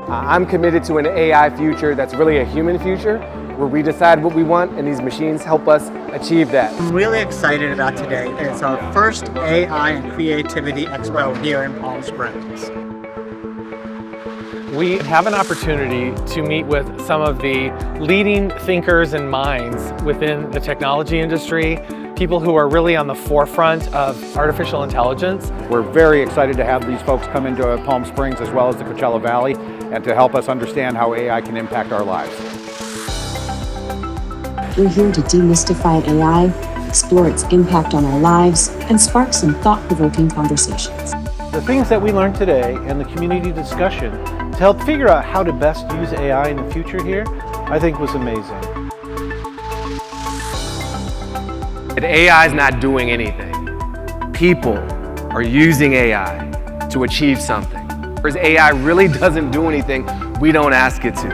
I'm committed to an AI future that's really a human future, where we decide what we want and these machines help us achieve that. I'm really excited about today. It's our first AI and Creativity Expo here in Palm Springs. We have an opportunity to meet with some of the leading thinkers and minds within the technology industry, people who are really on the forefront of artificial intelligence. We're very excited to have these folks come into Palm Springs as well as the Coachella Valley and to help us understand how AI can impact our lives. We're here to demystify AI, explore its impact on our lives, and spark some thought-provoking conversations. The things that we learned today and the community discussion to help figure out how to best use AI in the future here, I think was amazing. AI is not doing anything. People are using AI to achieve something. Whereas AI really doesn't do anything we don't ask it to.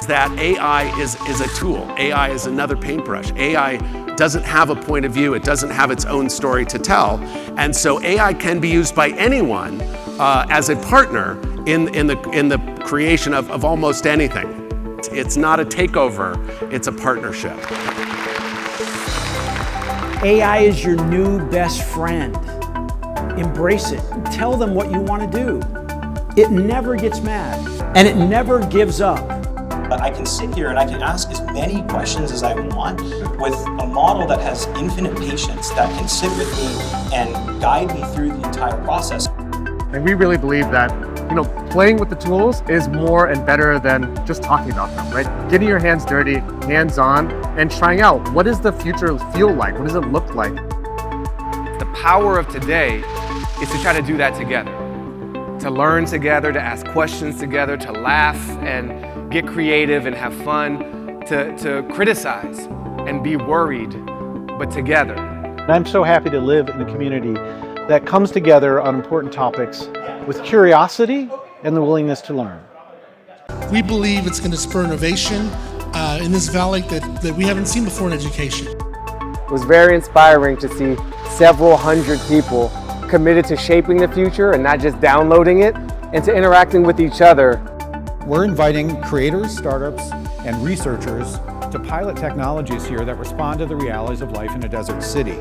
That AI is a tool. AI is another paintbrush. AI doesn't have a point of view. It doesn't have its own story to tell. And so AI can be used by anyone as a partner in the creation of almost anything. It's not a takeover, it's a partnership. AI is your new best friend. Embrace it. Tell them what you want to do. It never gets mad, and it never gives up. I can sit here and I can ask as many questions as I want with a model that has infinite patience, that can sit with me and guide me through the entire process. And we really believe that, playing with the tools is more and better than just talking about them, right? Getting your hands dirty, hands-on, and trying out, what does the future feel like? What does it look like? The power of today is to try to do that together. To learn together, to ask questions together, to laugh and get creative and have fun, to criticize and be worried, but together. And I'm so happy to live in a community that comes together on important topics with curiosity and the willingness to learn. We believe it's going to spur innovation in this valley that we haven't seen before in education. It was very inspiring to see several hundred people committed to shaping the future and not just downloading it, and to interacting with each other. We're inviting creators, startups, and researchers to pilot technologies here that respond to the realities of life in a desert city.